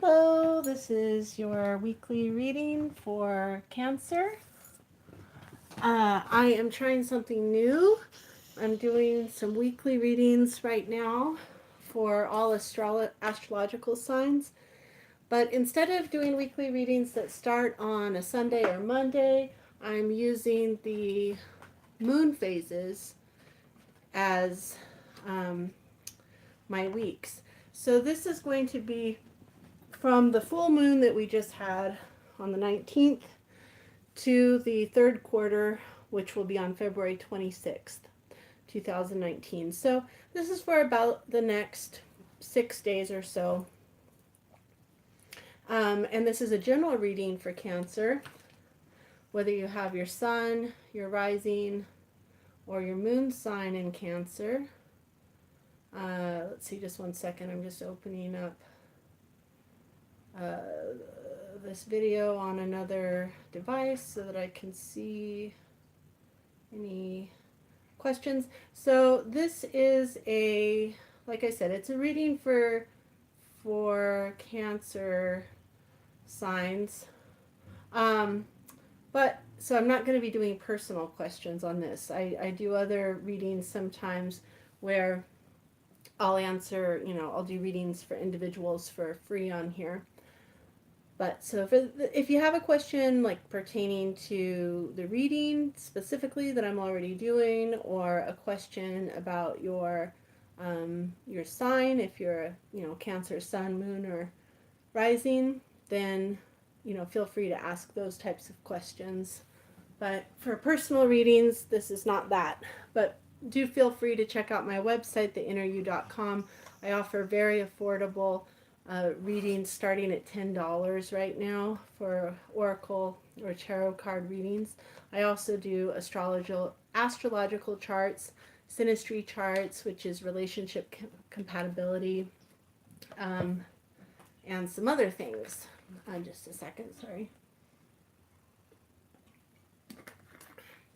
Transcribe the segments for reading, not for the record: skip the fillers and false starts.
Hello, this is your weekly reading for Cancer. I am trying something new. I'm doing some weekly readings right now for all astrological signs. But instead of doing weekly readings that start on a Sunday or Monday, I'm using the moon phases as my weeks. So this is going to be from the full moon that we just had on the 19th to the third quarter, which will be on February 26th, 2019. So this is for about the next 6 days or so. And this is a general reading for Cancer, whether you have your sun, your rising, or your moon sign in Cancer. Let's see, just one second. I'm just opening up this video on another device so that I can see any questions. So this is like I said, it's a reading for Cancer signs. But so I'm not going to be doing personal questions on this. I do other readings sometimes where I'll answer, I'll do readings for individuals for free on here. But so if you have a question like pertaining to the reading specifically that I'm already doing, or a question about your sign, if you're Cancer sun, moon, or rising, then feel free to ask those types of questions. But for personal readings, this is not that. But do feel free to check out my website, theinneryou.com. I offer very affordable readings starting at $10 right now for oracle or tarot card readings. I also do astrological charts, synastry charts, which is relationship compatibility, and some other things. Just a second, sorry.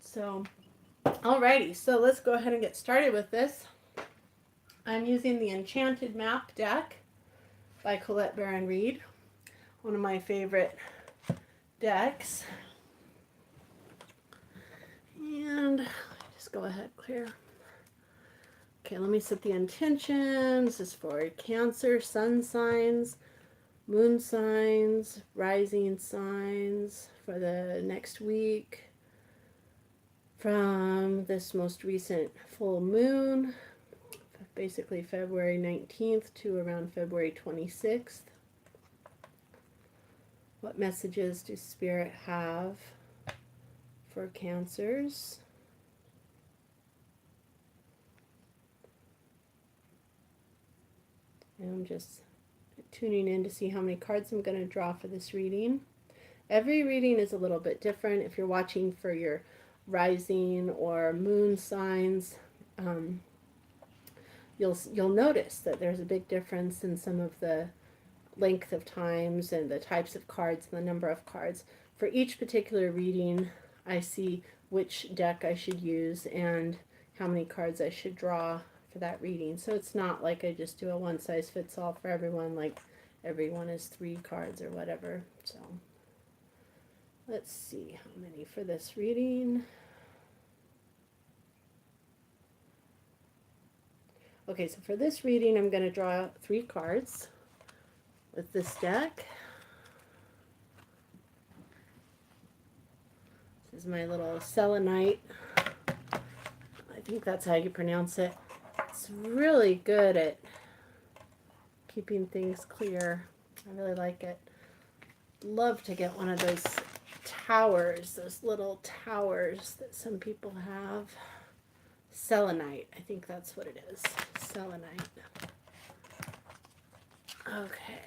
So, alrighty, so let's go ahead and get started with this. I'm using the Enchanted Map deck by Colette Baron-Reid, one of my favorite decks. And just go ahead, clear. Okay, let me set the intention. This is for Cancer sun signs, moon signs, rising signs for the next week from this most recent full moon, basically February 19th to around February 26th. What messages do Spirit have for Cancers? And I'm just tuning in to see how many cards I'm going to draw for this reading. Every reading is a little bit different. If you're watching for your rising or moon signs, you'll notice that there's a big difference in some of the length of times and the types of cards and the number of cards. For each particular reading, I see which deck I should use and how many cards I should draw for that reading. So it's not like I just do a one-size-fits-all for everyone, like everyone is 3 cards or whatever. So let's see how many for this reading. Okay, so for this reading, I'm going to draw 3 cards with this deck. This is my little selenite. I think that's how you pronounce it. It's really good at keeping things clear. I really like it. Love to get one of those towers, those little towers that some people have. Selenite, I think that's what it is. Selenite. Okay.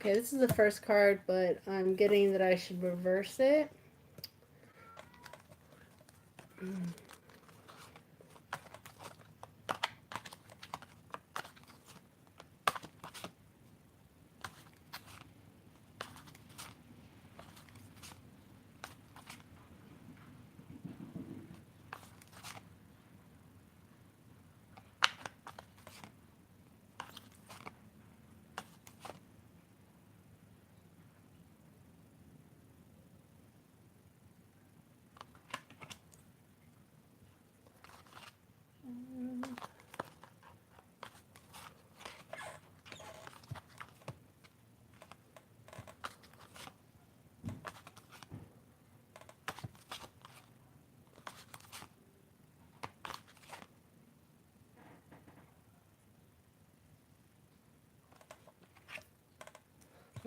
Okay, this is the first card, but I'm getting that I should reverse it.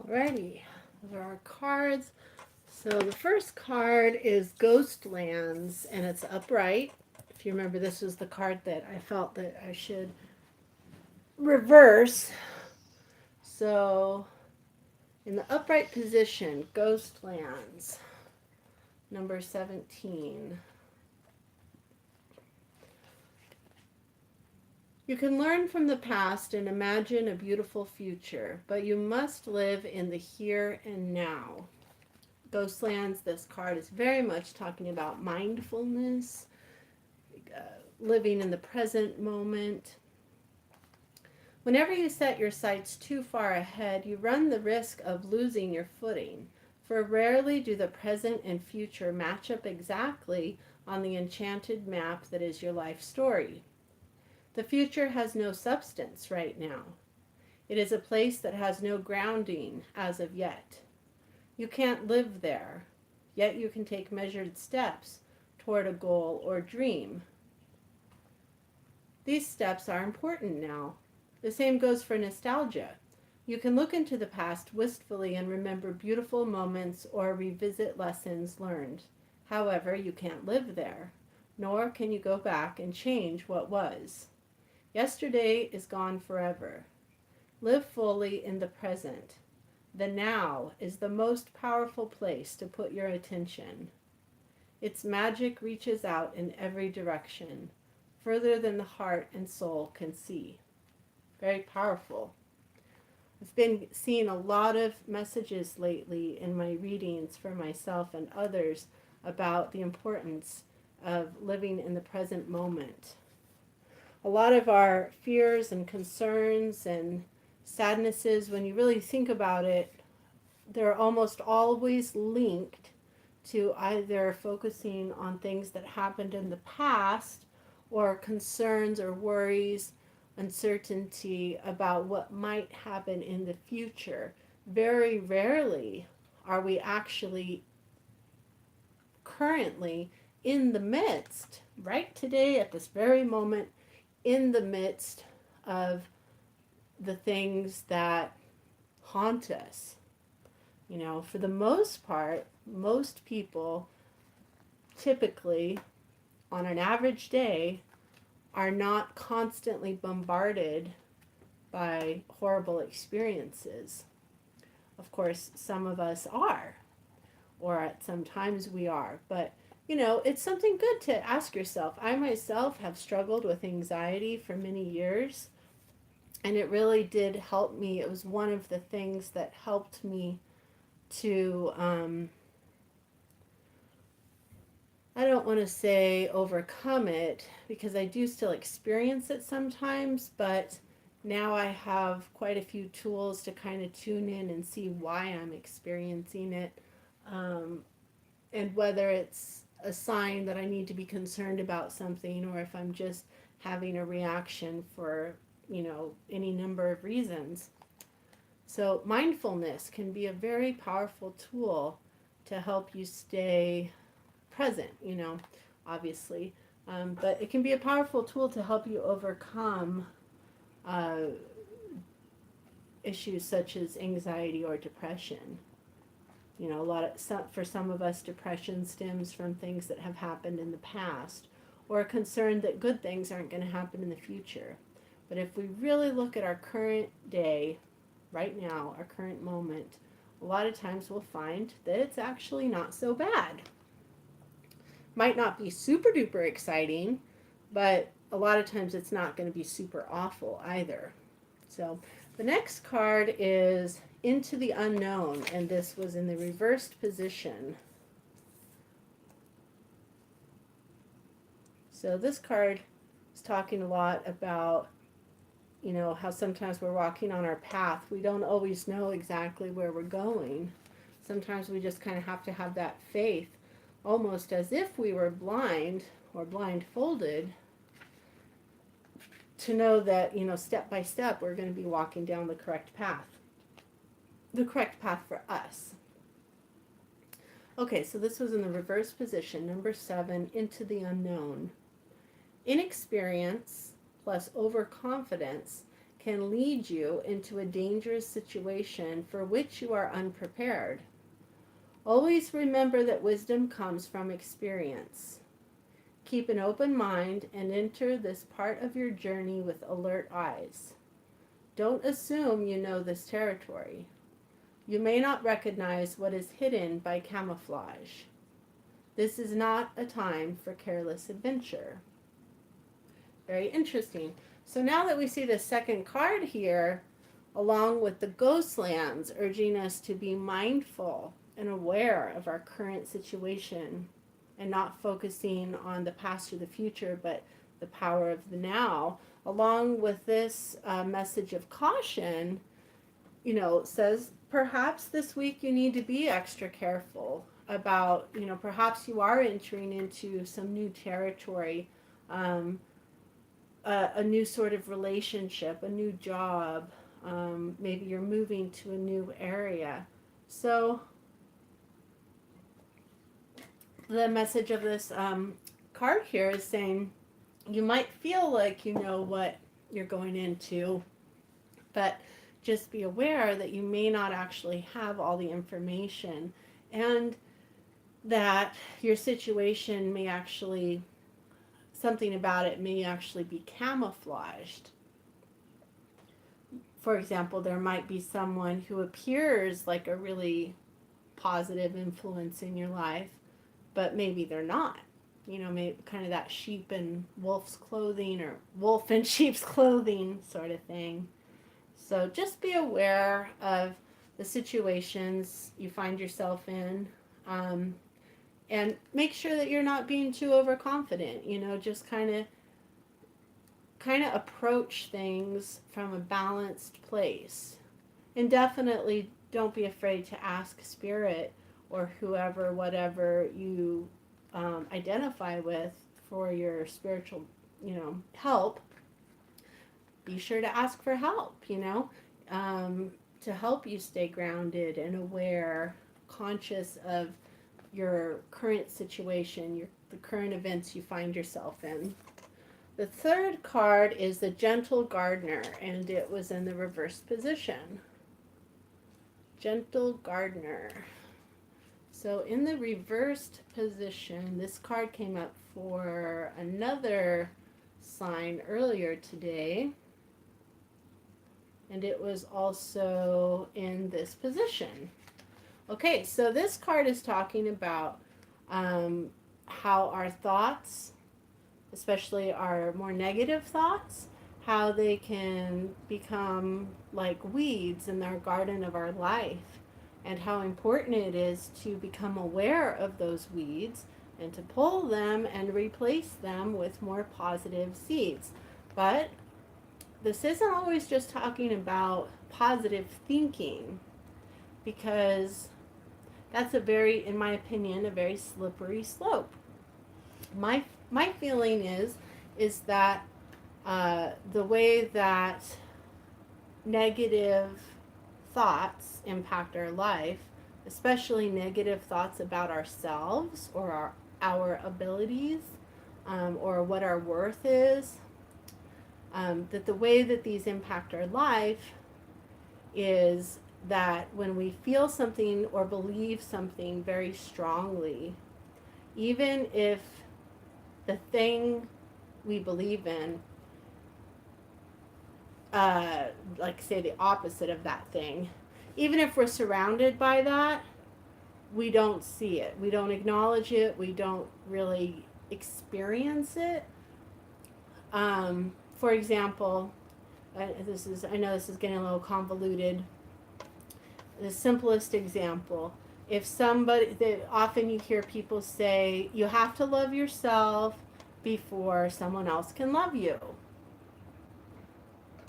Alrighty, those are our cards. So the first card is Ghostlands, and it's upright. If you remember, this was the card that I felt that I should reverse. So in the upright position, Ghostlands, number 17. You can learn from the past and imagine a beautiful future, but you must live in the here and now. Ghostlands, this card is very much talking about mindfulness, living in the present moment. Whenever you set your sights too far ahead, you run the risk of losing your footing, for rarely do the present and future match up exactly on the enchanted map that is your life story. The future has no substance right now. It is a place that has no grounding as of yet. You can't live there, yet you can take measured steps toward a goal or dream. These steps are important now. The same goes for nostalgia. You can look into the past wistfully and remember beautiful moments or revisit lessons learned. However, you can't live there, nor can you go back and change what was. Yesterday is gone forever. Live fully in the present. The now is the most powerful place to put your attention. Its magic reaches out in every direction, further than the heart and soul can see. Very powerful. I've been seeing a lot of messages lately in my readings for myself and others about the importance of living in the present moment. A lot of our fears and concerns and sadnesses, when you really think about it, they're almost always linked to either focusing on things that happened in the past or concerns or worries, uncertainty about what might happen in the future. Very rarely are we actually currently in the midst, right today at this very moment, in the midst of the things that haunt us. You know, for the most part, most people typically, on an average day, are not constantly bombarded by horrible experiences. Of course, some of us are, or at some times we are, but you know, it's something good to ask yourself. I myself have struggled with anxiety for many years, and it really did help me. It was one of the things that helped me to I don't want to say overcome it, because I do still experience it sometimes, but now I have quite a few tools to kind of tune in and see why I'm experiencing it, and whether it's a sign that I need to be concerned about something, or if I'm just having a reaction for, you know, any number of reasons. So mindfulness can be a very powerful tool to help you stay present, you know, obviously. But it can be a powerful tool to help you overcome uh, issues such as anxiety or depression. You know, for some of us, depression stems from things that have happened in the past, or a concern that good things aren't going to happen in the future. But if we really look at our current day, right now, our current moment, a lot of times we'll find that it's actually not so bad. Might not be super duper exciting, but a lot of times it's not going to be super awful either. So the next card is Into the Unknown, and this was in the reversed position. So this card is talking a lot about, how sometimes we're walking on our path. We don't always know exactly where we're going. Sometimes we just kind of have to have that faith, almost as if we were blind or blindfolded, to know that, step by step, we're going to be walking down the correct path. The correct path for us. Okay, so this was in the reverse position, number 7, Into the Unknown. Inexperience plus overconfidence can lead you into a dangerous situation for which you are unprepared. Always remember that wisdom comes from experience. Keep an open mind and enter this part of your journey with alert eyes. Don't assume you know this territory. You may not recognize what is hidden by camouflage. This is not a time for careless adventure. Very interesting. So now that we see the second card here, along with the ghost lands, urging us to be mindful and aware of our current situation and not focusing on the past or the future, but the power of the now, along with this message of caution, says perhaps this week you need to be extra careful about, perhaps you are entering into some new territory, a new sort of relationship, a new job. Maybe you're moving to a new area. So the message of this card here is saying you might feel like you know what you're going into, but just be aware that you may not actually have all the information, and that your situation may actually, something about it may actually be camouflaged. For example, there might be someone who appears like a really positive influence in your life, but maybe they're not. Maybe kind of that sheep in wolf's clothing, or wolf in sheep's clothing sort of thing. So just be aware of the situations you find yourself in, and make sure that you're not being too overconfident. Just kind of approach things from a balanced place. And definitely don't be afraid to ask Spirit or whoever, whatever you identify with for your spiritual, help. Be sure to ask for help, to help you stay grounded and aware, conscious of your current situation, the current events you find yourself in. The third card is the Gentle Gardener, and it was in the reverse position. Gentle Gardener. So in the reversed position, this card came up for another sign earlier today, and it was also in this position. Okay, so this card is talking about how our thoughts, especially our more negative thoughts, how they can become like weeds in our garden of our life, and how important it is to become aware of those weeds and to pull them and replace them with more positive seeds. But this isn't always just talking about positive thinking, because that's in my opinion, a very slippery slope. My feeling is that the way that negative thoughts impact our life, especially negative thoughts about ourselves or our abilities, or what our worth is, that the way that these impact our life is that when we feel something or believe something very strongly, even if the thing we believe in like say the opposite of that thing. Even if we're surrounded by that, we don't see it. We don't acknowledge it. We don't really experience it. For example, I know this is getting a little convoluted. The simplest example, if somebody, that often you hear people say, you have to love yourself before someone else can love you.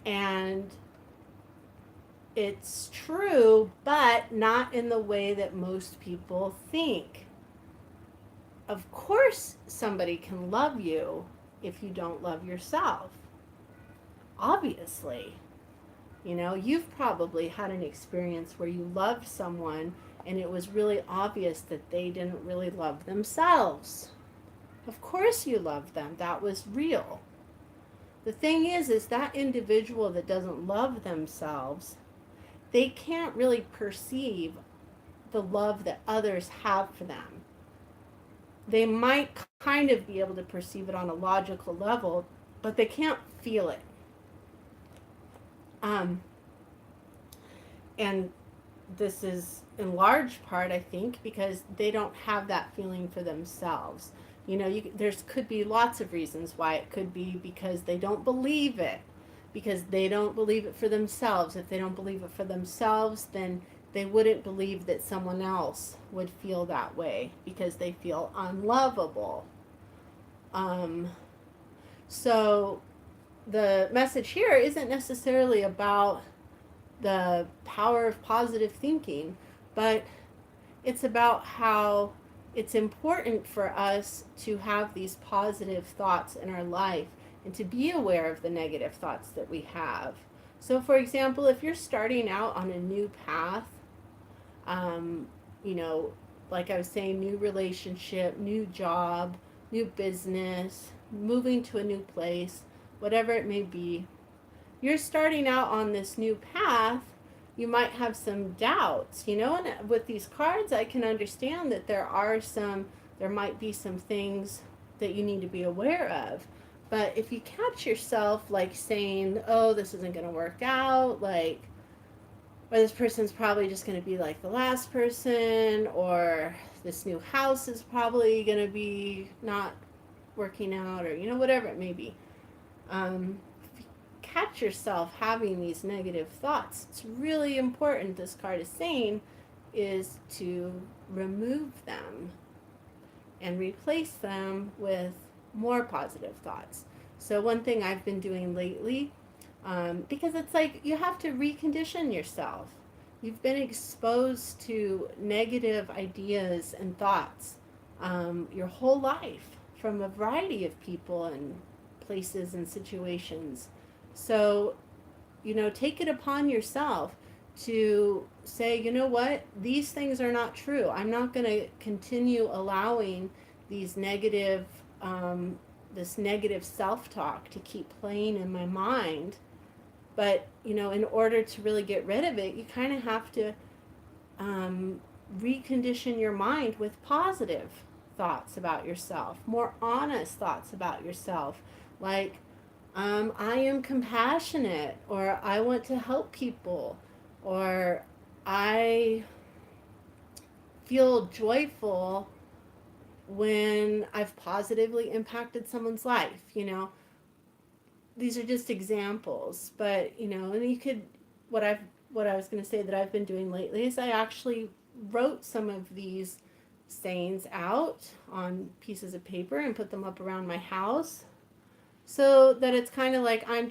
And it's true, but not in the way that most people think. Of course, somebody can love you if you don't love yourself. Obviously. You know, you've probably had an experience where you loved someone and it was really obvious that they didn't really love themselves. Of course you love them. That was real. The thing is that individual that doesn't love themselves, they can't really perceive the love that others have for them. They might kind of be able to perceive it on a logical level, but they can't feel it. And this is in large part, I think, because they don't have that feeling for themselves. You know, there's could be lots of reasons why. It could be because they don't believe it, because they don't believe it for themselves. If they don't believe it for themselves, then they wouldn't believe that someone else would feel that way because they feel unlovable. So the message here isn't necessarily about the power of positive thinking, but it's about how it's important for us to have these positive thoughts in our life and to be aware of the negative thoughts that we have. So, for example, if you're starting out on a new path, you know, like I was saying, new relationship, new job, new business, moving to a new place, whatever it may be, you're starting out on this new path, you might have some doubts, you know, and with these cards, I can understand that there might be some things that you need to be aware of. But if you catch yourself like saying, oh, this isn't going to work out, like, or this person's probably just going to be like the last person, or this new house is probably going to be not working out, or, you know, whatever it may be. Catch yourself having these negative thoughts, it's really important, this card is saying, is to remove them and replace them with more positive thoughts. So one thing I've been doing lately, because it's like you have to recondition yourself. You've been exposed to negative ideas and thoughts your whole life from a variety of people and places and situations. So, you know, take it upon yourself to say, you know what, these things are not true. I'm not going to continue allowing these negative, this negative self-talk to keep playing in my mind. But, you know, in order to really get rid of it, you kind of have to recondition your mind with positive thoughts about yourself, more honest thoughts about yourself, like, I am compassionate, or I want to help people, or I feel joyful when I've positively impacted someone's life, you know. These are just examples, but, you know, and you could, what I was going to say that I've been doing lately is I actually wrote some of these sayings out on pieces of paper and put them up around my house, so that it's kind of like I'm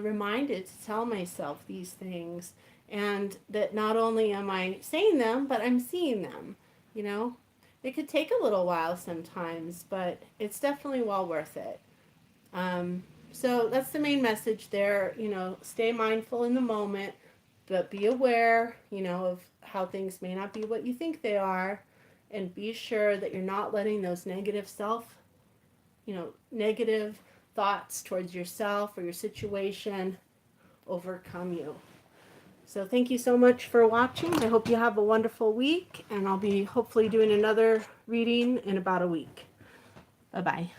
reminded to tell myself these things, and that not only am I saying them, but I'm seeing them. You know, it could take a little while sometimes, but it's definitely well worth it. So that's the main message there. You know, stay mindful in the moment, but be aware, you know, of how things may not be what you think they are, and be sure that you're not letting those negative negative thoughts towards yourself or your situation overcome you. So thank you so much for watching. I hope you have a wonderful week, and I'll be hopefully doing another reading in about a week. Bye-bye.